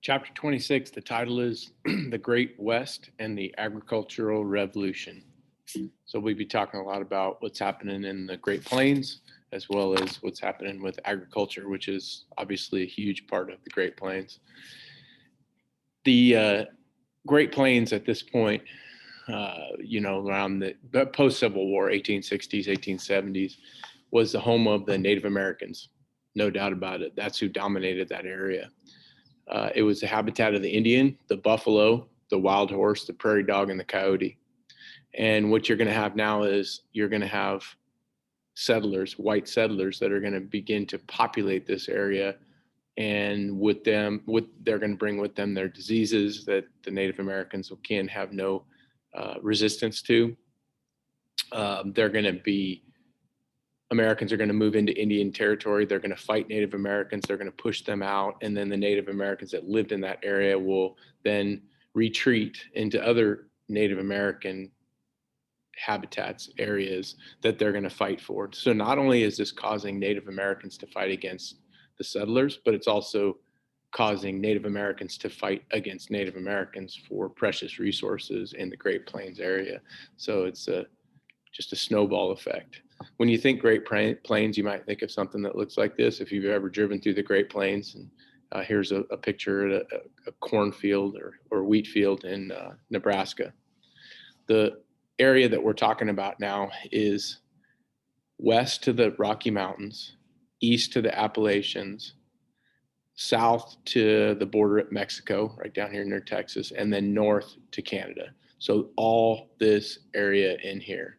Chapter 26, the title is The Great West and the Agricultural Revolution. So we'll be talking a lot about what's happening in the Great Plains, as well as what's happening with agriculture, which is obviously a huge part of the Great Plains. The Great Plains at this point, around the post-Civil War, 1860s, 1870s, was the home of the Native Americans. No doubt about it. That's who dominated that area. It was the habitat of the Indian, the buffalo, the wild horse, the prairie dog, and the coyote. And what you're going to have now is you're going to have settlers, white settlers, that are going to begin to populate this area. And they're going to bring with them their diseases that the Native Americans can have no resistance to. Americans are going to move into Indian territory. They're going to fight Native Americans. They're going to push them out. And then the Native Americans that lived in that area will then retreat into other Native American habitats, areas that they're going to fight for. So not only is this causing Native Americans to fight against the settlers, but it's also causing Native Americans to fight against Native Americans for precious resources in the Great Plains area. So it's just a snowball effect. When you think Great Plains, you might think of something that looks like this. If you've ever driven through the Great Plains, and here's a picture of a cornfield or wheat field in Nebraska. The area that we're talking about now is west to the Rocky Mountains, east to the Appalachians, south to the border at Mexico, right down here near Texas, and then north to Canada. So all this area in here.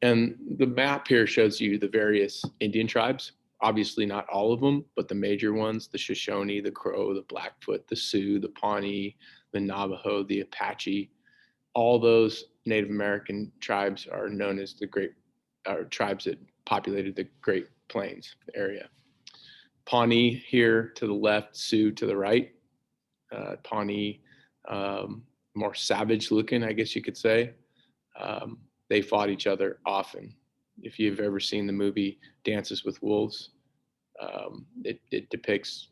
And the map here shows you the various Indian tribes, obviously not all of them, but the major ones: the Shoshone, the Crow, the Blackfoot, the Sioux, the Pawnee, the Navajo, the Apache. All those Native American tribes are known as tribes that populated the Great Plains area. Pawnee here to the left, Sioux to the right. Pawnee, more savage looking, I guess you could say. They fought each other often. If you've ever seen the movie Dances with Wolves, it depicts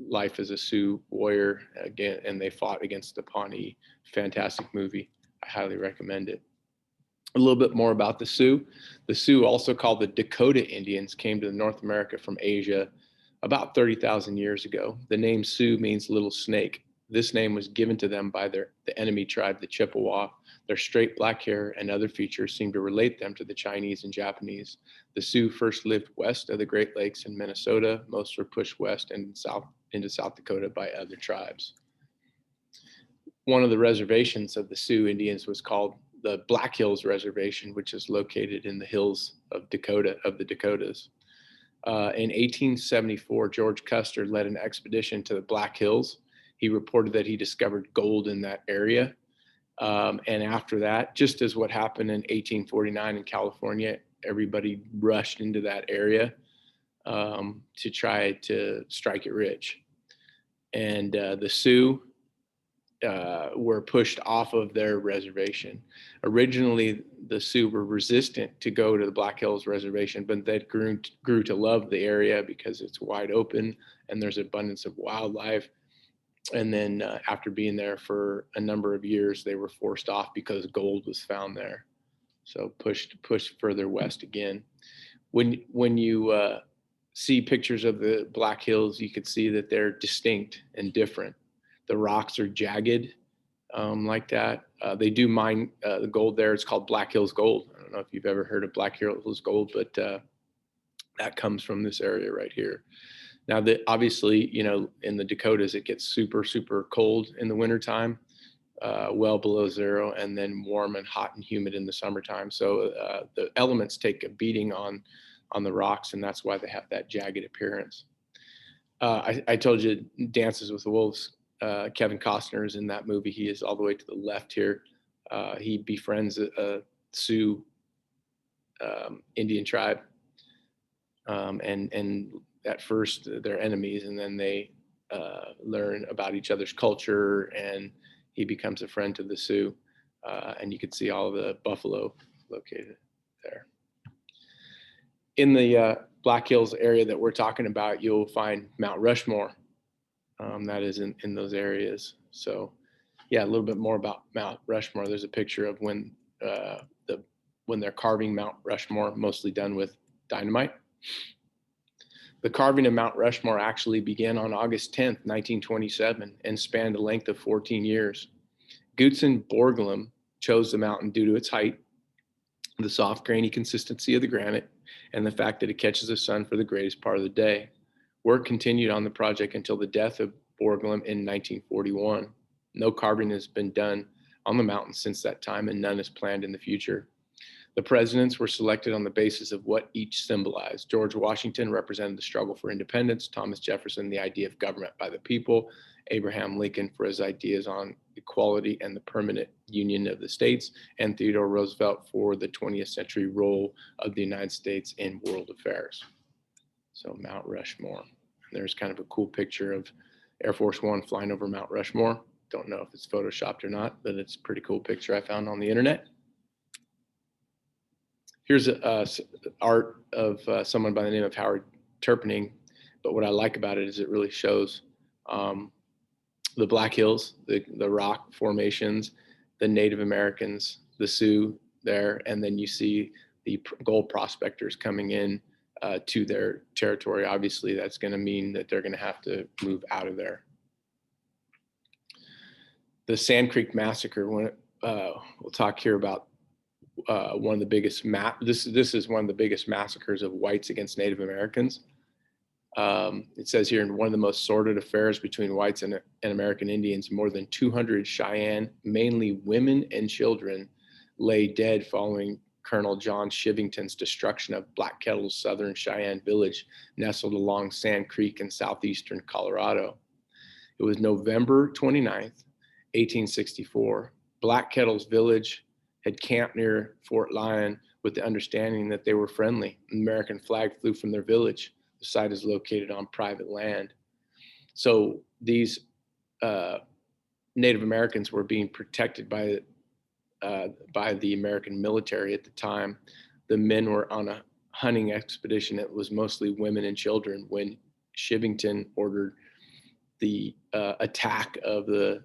life as a Sioux warrior again, and they fought against the Pawnee. Fantastic movie. I highly recommend it. A little bit more about the Sioux. The Sioux, also called the Dakota Indians, came to North America from Asia about 30,000 years ago. The name Sioux means little snake. This name was given to them by the enemy tribe, the Chippewa. Their straight black hair and other features seem to relate them to the Chinese and Japanese. The Sioux first lived west of the Great Lakes in Minnesota. Most were pushed west and into South Dakota by other tribes. One of the reservations of the Sioux Indians was called the Black Hills Reservation, which is located in the hills of the Dakotas. In 1874, George Custer led an expedition to the Black Hills. He reported that he discovered gold in that area. And after that, just as what happened in 1849 in California, everybody rushed into that area to try to strike it rich. And the Sioux were pushed off of their reservation. Originally, the Sioux were resistant to go to the Black Hills Reservation, but they grew to love the area because it's wide open and there's abundance of wildlife. And then after being there for a number of years, they were forced off because gold was found there. So pushed further west again. When you see pictures of the Black Hills, you could see that they're distinct and different. The rocks are jagged like that. They do mine the gold there. It's called Black Hills Gold. I don't know if you've ever heard of Black Hills Gold, but that comes from this area right here. Now, obviously, in the Dakotas, it gets super, super cold in the wintertime, well below zero, and then warm and hot and humid in the summertime. So the elements take a beating on the rocks, and that's why they have that jagged appearance. I told you Dances with the Wolves. Kevin Costner is in that movie. He is all the way to the left here. He befriends a Sioux Indian tribe, and at first they're enemies, and then they learn about each other's culture, and he becomes a friend to the Sioux. And you can see all the buffalo located there. In the Black Hills area that we're talking about, you'll find Mount Rushmore. that is in those areas. So yeah, a little bit more about Mount Rushmore. There's a picture of when they're carving Mount Rushmore, mostly done with dynamite. The carving of Mount Rushmore actually began on August 10th, 1927, and spanned a length of 14 years. Gutzon Borglum chose the mountain due to its height, the soft, grainy consistency of the granite, and the fact that it catches the sun for the greatest part of the day. Work continued on the project until the death of Borglum in 1941. No carving has been done on the mountain since that time, and none is planned in the future. The presidents were selected on the basis of what each symbolized. George Washington represented the struggle for independence, Thomas Jefferson, the idea of government by the people, Abraham Lincoln for his ideas on equality and the permanent union of the states, and Theodore Roosevelt for the 20th century role of the United States in world affairs. So Mount Rushmore. There's kind of a cool picture of Air Force One flying over Mount Rushmore. Don't know if it's photoshopped or not, but it's a pretty cool picture I found on the internet. Here's art of someone by the name of Howard Turpning. But what I like about it is it really shows the Black Hills, the rock formations, the Native Americans, the Sioux there, and then you see the gold prospectors coming in to their territory. Obviously, that's going to mean that they're going to have to move out of there. The Sand Creek Massacre. We'll talk here about one of the biggest this is one of the biggest massacres of whites against Native Americans. It says here, in one of the most sordid affairs between whites and American Indians, more than 200 Cheyenne, mainly women and children, lay dead following Colonel John Shivington's destruction of Black Kettle's southern Cheyenne village, nestled along Sand Creek in southeastern Colorado. It was November 29th, 1864. Black Kettle's village had camped near Fort Lyon with the understanding that they were friendly. An American flag flew from their village. The site is located on private land. So these Native Americans were being protected by the American military at the time. The men were on a hunting expedition. It was mostly women and children when Shivington ordered the attack of the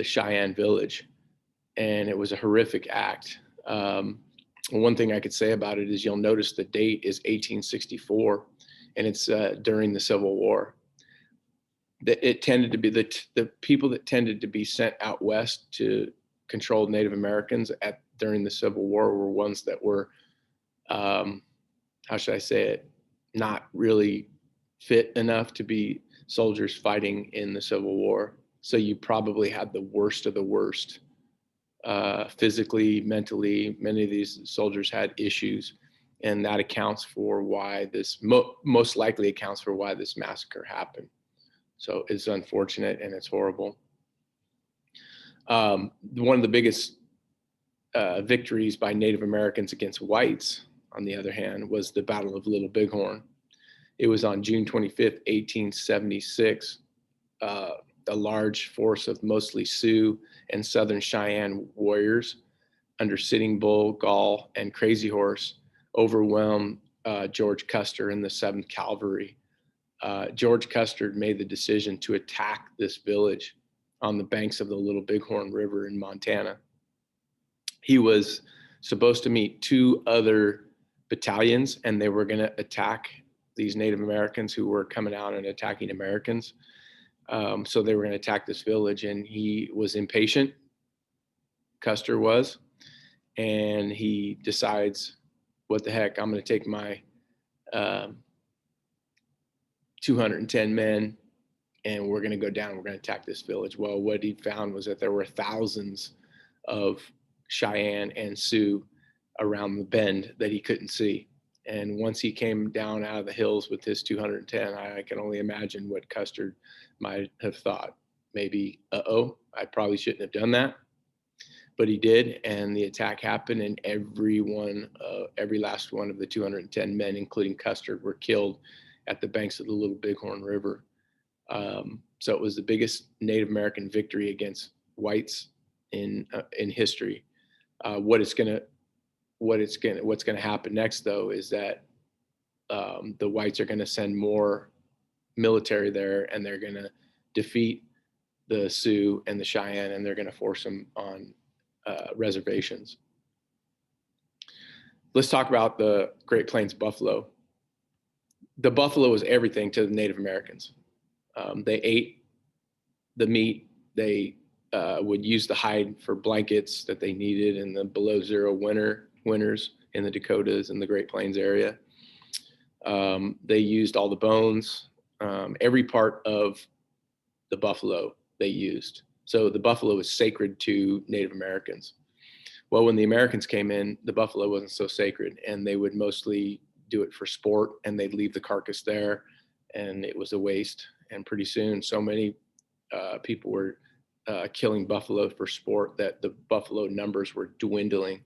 Cheyenne village. And it was a horrific act. One thing I could say about it is you'll notice the date is 1864, and it's during the Civil War. It tended to be the people that tended to be sent out west to control Native Americans during the Civil War were ones that were, how should I say it, not really fit enough to be soldiers fighting in the Civil War. So you probably had the worst of the worst. Physically, mentally, many of these soldiers had issues, and that accounts for why this most likely accounts for why this massacre happened. So it's unfortunate and it's horrible. One of the biggest victories by Native Americans against whites, on the other hand, was the Battle of Little Bighorn. It was on June 25th, 1876. A large force of mostly Sioux and Southern Cheyenne warriors under Sitting Bull, Gall, and Crazy Horse overwhelmed George Custer and the 7th Cavalry. George Custer made the decision to attack this village on the banks of the Little Bighorn River in Montana. He was supposed to meet 2 other battalions, and they were going to attack these Native Americans who were coming out and attacking Americans. So they were going to attack this village, and he was impatient. Custer was, and he decides, what the heck, I'm going to take my 210 men, and we're going to go down. We're going to attack this village. Well, what he found was that there were thousands of Cheyenne and Sioux around the bend that he couldn't see. And once he came down out of the hills with his 210, I can only imagine what Custer might have thought. Maybe, I probably shouldn't have done that. But he did, and the attack happened, and every last one of the 210 men, including Custer, were killed at the banks of the Little Bighorn River. So it was the biggest Native American victory against whites in history. What's going to happen next, though, is that the whites are going to send more military there, and they're going to defeat the Sioux and the Cheyenne, and they're going to force them on reservations. Let's talk about the Great Plains buffalo. The buffalo was everything to the Native Americans. They ate the meat. They would use the hide for blankets that they needed in the below zero winters in the Dakotas and the Great Plains area. They used all the bones, every part of the buffalo they used. So the buffalo was sacred to Native Americans. Well, when the Americans came in, the buffalo wasn't so sacred, and they would mostly do it for sport, and they'd leave the carcass there, and it was a waste. And pretty soon, so many people were killing buffalo for sport that the buffalo numbers were dwindling.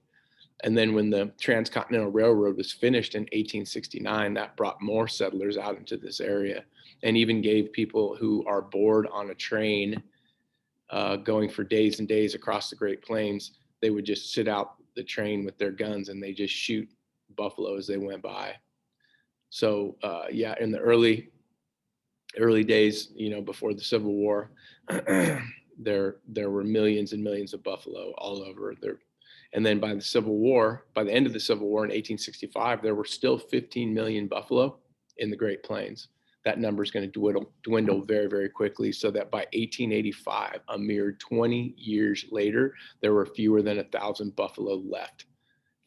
And then when the Transcontinental Railroad was finished in 1869, that brought more settlers out into this area, and even gave people who are bored on a train going for days and days across the Great Plains, they would just sit out the train with their guns and they just shoot buffalo as they went by. So yeah, in the early days, before the Civil War, there were millions and millions of buffalo all over there. And then by the Civil War, by the end of the Civil War in 1865, there were still 15 million buffalo in the Great Plains. That number is going to dwindle very, very quickly, so that by 1885, a mere 20 years later, there were fewer than 1,000 buffalo left.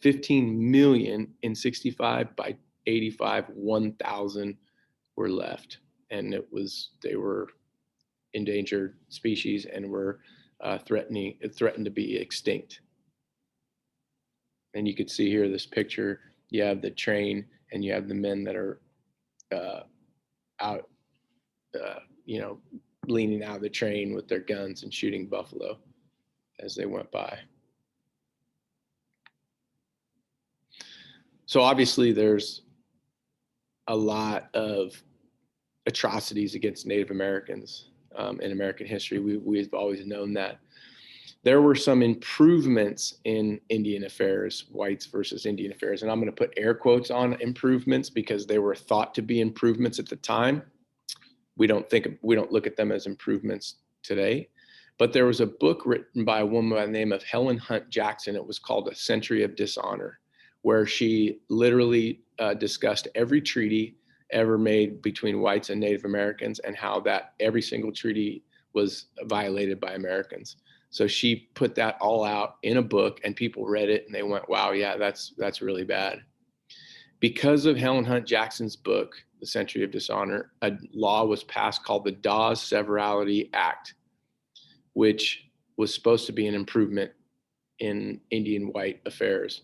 15 million in 65, by 85, 1,000 were left. And they were endangered species and were threatened to be extinct. And you could see here this picture, you have the train and you have the men that are out, leaning out of the train with their guns and shooting buffalo as they went by. So obviously there's a lot of atrocities against Native Americans in American history. We've always known that. There were some improvements in Indian affairs, whites versus Indian affairs. And I'm going to put air quotes on improvements because they were thought to be improvements at the time. We don't look at them as improvements today. But there was a book written by a woman by the name of Helen Hunt Jackson. It was called A Century of Dishonor, where she literally discussed every treaty ever made between whites and Native Americans and how that every single treaty was violated by Americans. So she put that all out in a book, and people read it and they went, wow, yeah, that's really bad. Because of Helen Hunt Jackson's book, The Century of Dishonor, a law was passed called the Dawes Severalty Act, which was supposed to be an improvement in Indian white affairs.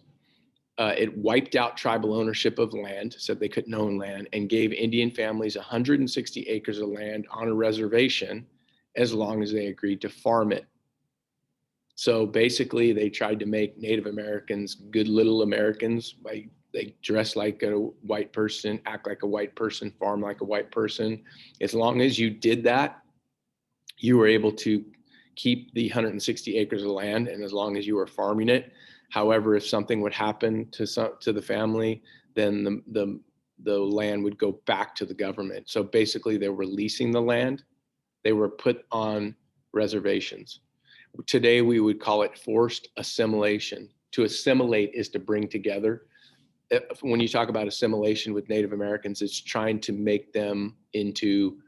It wiped out tribal ownership of land, said they couldn't own land, and gave Indian families 160 acres of land on a reservation as long as they agreed to farm it. So basically, they tried to make Native Americans good little Americans. They dress like a white person, act like a white person, farm like a white person. As long as you did that, you were able to keep the 160 acres of land, and as long as you were farming it. However, if something would happen to the family, then the land would go back to the government. So basically, they were leasing the land. They were put on reservations. Today, we would call it forced assimilation. To assimilate is to bring together. When you talk about assimilation with Native Americans, it's trying to make them into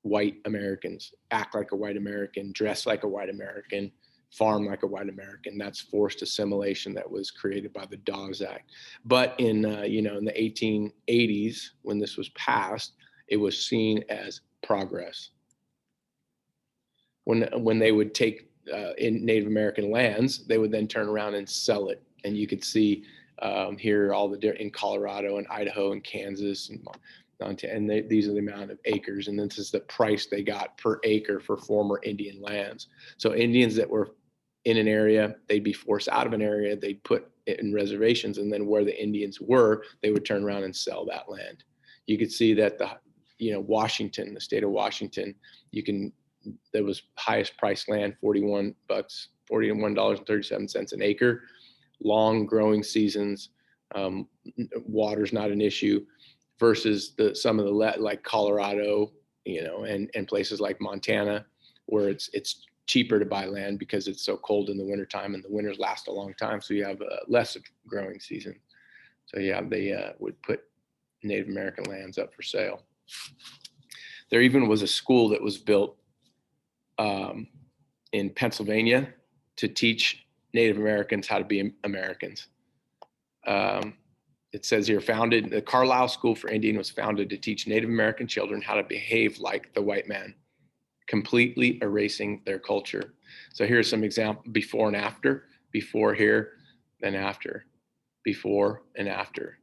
white Americans, act like a white American, dress like a white American, farm like a white American. That's forced assimilation that was created by the Dawes Act. But in in the 1880s, when this was passed, it was seen as progress. When they would take in Native American lands, they would then turn around and sell it. And you could see here all the in Colorado and Idaho and Kansas and Montana, and these are the amount of acres, and this is the price they got per acre for former Indian lands. So Indians that were in an area, they'd be forced out of an area, they'd put it in reservations, and then where the Indians were, they would turn around and sell that land. You could see that Washington, the state of Washington, there was highest priced land, $41.37 an acre, long growing seasons, water's not an issue, versus some of the like Colorado, and places like Montana, where it's cheaper to buy land because it's so cold in the wintertime, and the winters last a long time. So you have less growing season. So yeah, they would put Native American lands up for sale. There even was a school that was built in Pennsylvania to teach Native Americans how to be Americans. It says here, the Carlisle School for Indian was founded to teach Native American children how to behave like the white man, completely erasing their culture. So here's some example: before and after, before here, then after, before and after.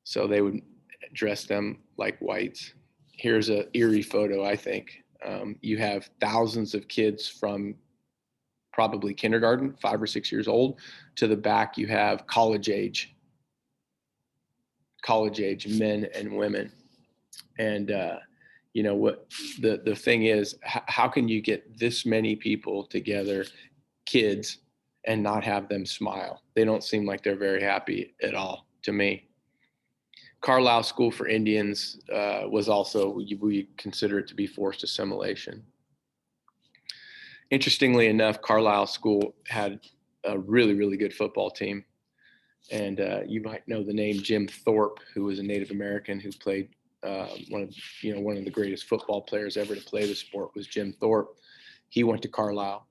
So they would dress them like whites. Here's a eerie photo, I think. You have thousands of kids from probably kindergarten, 5 or 6 years old, to the back you have college age men and women. And what the thing is, how can you get this many people together, kids, and not have them smile? They don't seem like they're very happy at all to me. Carlisle School for Indians was also, we consider it to be forced assimilation. Interestingly enough, Carlisle School had a really, really good football team. And you might know the name Jim Thorpe, who was a Native American who played one of the greatest football players ever to play the sport was Jim Thorpe. He went to Carlisle.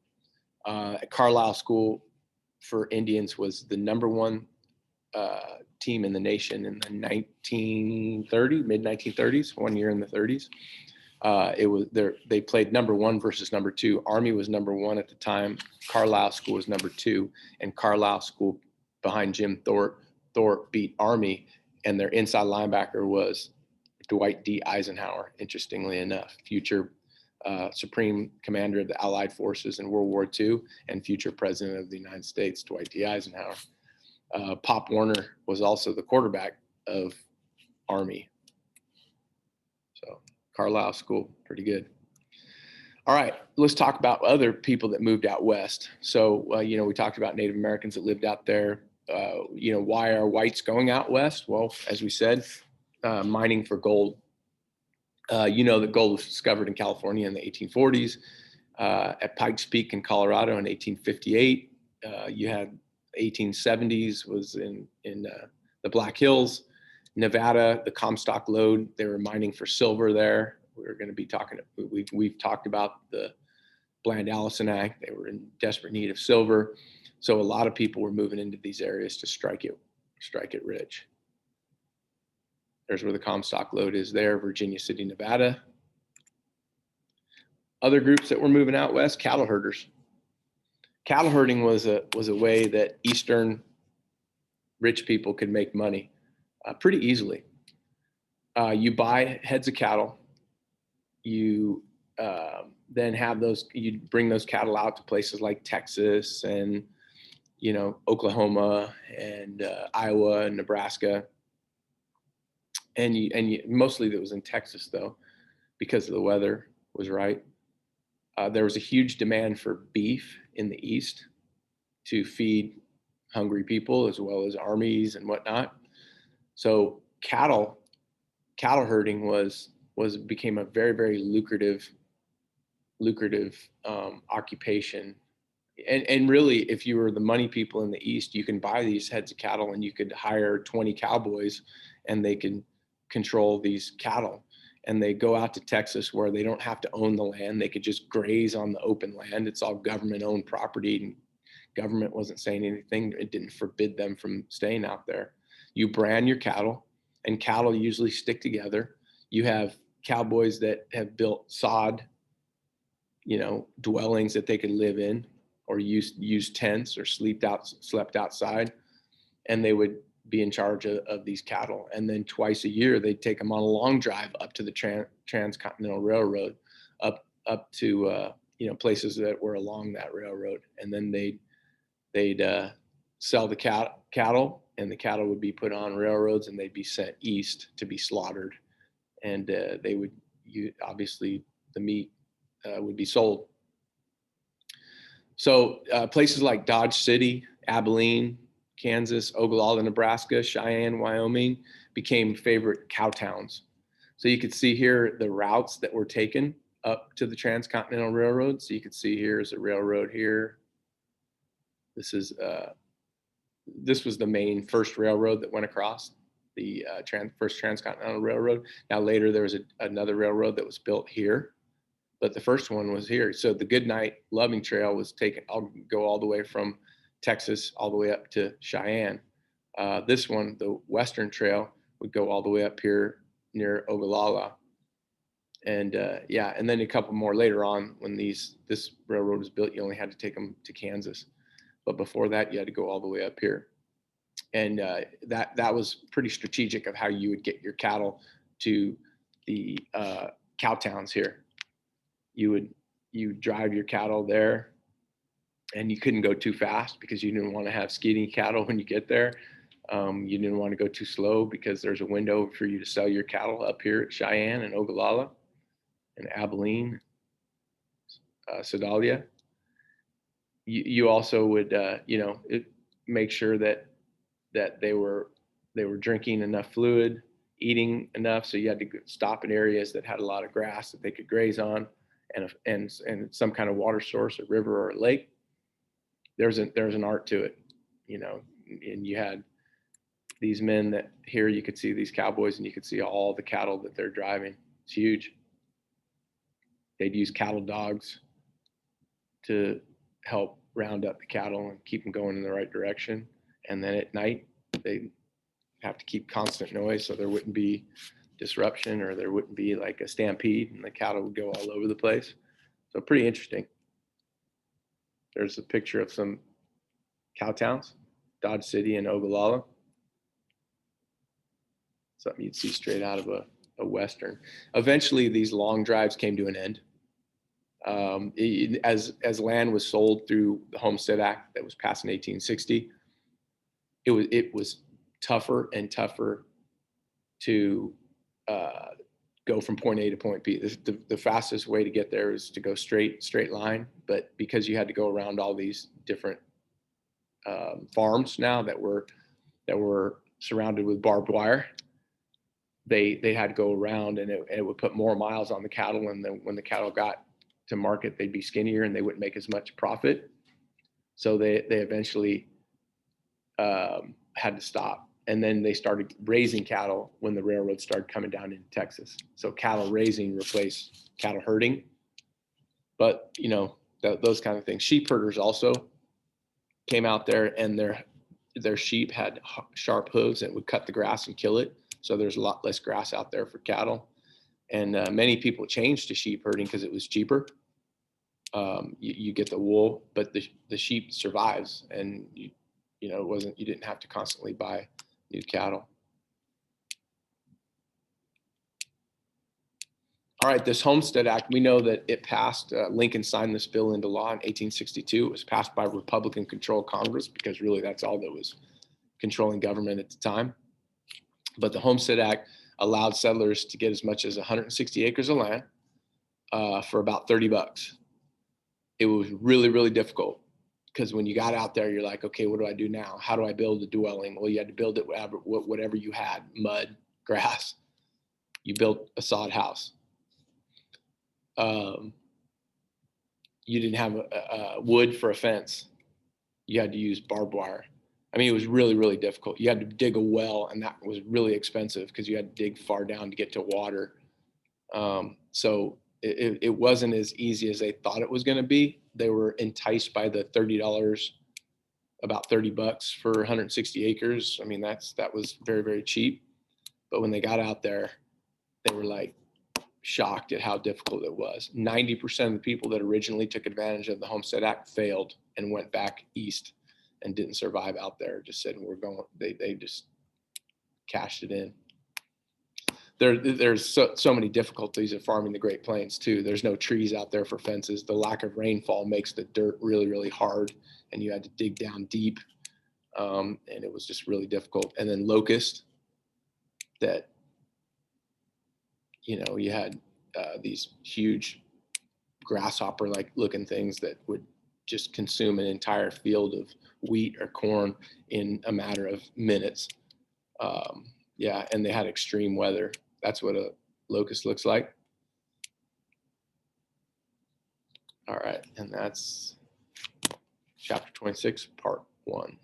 Carlisle School for Indians was the number one team in the nation in the mid 1930s, 1 year in the 30s. It was there. They played number one versus number two. Army was number one at the time. Carlisle School was number two, and Carlisle School, behind Jim Thorpe beat Army, and their inside linebacker was Dwight D. Eisenhower. Interestingly enough, future Supreme Commander of the Allied Forces in World War II and future President of the United States, Dwight D. Eisenhower. Pop Warner was also the quarterback of Army. So Carlisle School, pretty good. All right, let's talk about other people that moved out west. So, we talked about Native Americans that lived out there. Why are whites going out west? Well, as we said, mining for gold. That gold was discovered in California in the 1840s, at Pikes Peak in Colorado in 1858. You had 1870s was in the Black Hills. Nevada, the Comstock Lode, they were mining for silver there. We're going to be talking, we've talked about the Bland-Allison Act. They were in desperate need of silver. So a lot of people were moving into these areas to strike it rich. There's where the Comstock Lode is there, Virginia City, Nevada. Other groups that were moving out west, cattle herders. Cattle herding was a way that Eastern rich people could make money pretty easily. You buy heads of cattle. You then have you bring those cattle out to places like Texas and, Oklahoma and Iowa and Nebraska. And mostly that was in Texas though, because the weather was right. There was a huge demand for beef in the East to feed hungry people as well as armies and whatnot. So cattle herding became a very, very lucrative occupation. And really, if you were the money people in the East, you can buy these heads of cattle and you could hire 20 cowboys and they can control these cattle. And they go out to Texas where they don't have to own the land. They could just graze on the open land. It's all government owned property, and government wasn't saying anything. It didn't forbid them from staying out there. You brand your cattle, and cattle usually stick together. You have cowboys that have built sod, dwellings that they could live in, or use tents or slept outside, and they would be in charge of these cattle. And then twice a year, they'd take them on a long drive up to the Transcontinental Railroad, up to places that were along that railroad, and then they'd sell the cattle, and the cattle would be put on railroads, and they'd be sent east to be slaughtered, and obviously the meat would be sold. So places like Dodge City, Abilene, Kansas, Ogallala, Nebraska, Cheyenne, Wyoming became favorite cow towns. So you could see here the routes that were taken up to the Transcontinental Railroad. So you could see here is a railroad here. This is this was the main first railroad that went across the first Transcontinental Railroad. Now later there was another railroad that was built here, but the first one was here. So the Goodnight Loving Trail was taken. I'll go all the way from Texas all the way up to Cheyenne. This one, the Western Trail, would go all the way up here near Ogallala. And yeah, and then a couple more later on when this railroad was built, you only had to take them to Kansas. But before that, you had to go all the way up here. And that was pretty strategic of how you would get your cattle to the cow towns here. You drive your cattle there, and you couldn't go too fast because you didn't want to have skinny cattle when you get there. You didn't want to go too slow because there's a window for you to sell your cattle up here at Cheyenne and Ogallala and Abilene, Sedalia. You also would, make sure that they were drinking enough fluid, eating enough. So you had to stop in areas that had a lot of grass that they could graze on, and some kind of water source, a river or a lake. There's an art to it, and you had these men that here you could see these cowboys and you could see all the cattle that they're driving. It's huge. They'd use cattle dogs to help round up the cattle and keep them going in the right direction. And then at night, they have to keep constant noise so there wouldn't be disruption or there wouldn't be like a stampede and the cattle would go all over the place. So pretty interesting. There's a picture of some cow towns, Dodge City and Ogallala. Something you'd see straight out of a Western. Eventually, these long drives came to an end. As land was sold through the Homestead Act that was passed in 1860, it was tougher and tougher to go from point A to point B. The fastest way to get there is to go straight line, but because you had to go around all these different farms now that were surrounded with barbed wire, they had to go around, and it would put more miles on the cattle, and then when the cattle got to market, they'd be skinnier and they wouldn't make as much profit. So they eventually had to stop. And then they started raising cattle when the railroad started coming down into Texas. So cattle raising replaced cattle herding. But, those kind of things. Sheep herders also came out there, and their sheep had sharp hooves that would cut the grass and kill it. So there's a lot less grass out there for cattle. And many people changed to sheep herding because it was cheaper. You get the wool, but the sheep survives, and you didn't have to constantly buy new cattle. All right, this Homestead Act, we know that it passed. Lincoln signed this bill into law in 1862. It was passed by Republican-controlled Congress because really that's all that was controlling government at the time. But the Homestead Act allowed settlers to get as much as 160 acres of land for about $30. It was really, really difficult because when you got out there, you're like, okay, what do I do now? How do I build a dwelling? Well, you had to build it whatever you had, mud, grass. You built a sod house. You didn't have wood for a fence. You had to use barbed wire. I mean, it was really, really difficult. You had to dig a well, and that was really expensive because you had to dig far down to get to water. So it wasn't as easy as they thought it was going to be. They were enticed by the $30, about $30 for 160 acres. I mean, that was very, very cheap. But when they got out there, they were like shocked at how difficult it was. 90% of the people that originally took advantage of the Homestead Act failed and went back east and didn't survive out there. Just said, we're going, they just cashed it in. There's so many difficulties of farming the Great Plains too. There's no trees out there for fences. The lack of rainfall makes the dirt really, really hard, and you had to dig down deep. And it was just really difficult. And then locust, that, you had these huge grasshopper-like looking things that would just consume an entire field of wheat or corn in a matter of minutes. Yeah, and they had extreme weather. That's what locust looks like. All right, and that's chapter 26, part 1.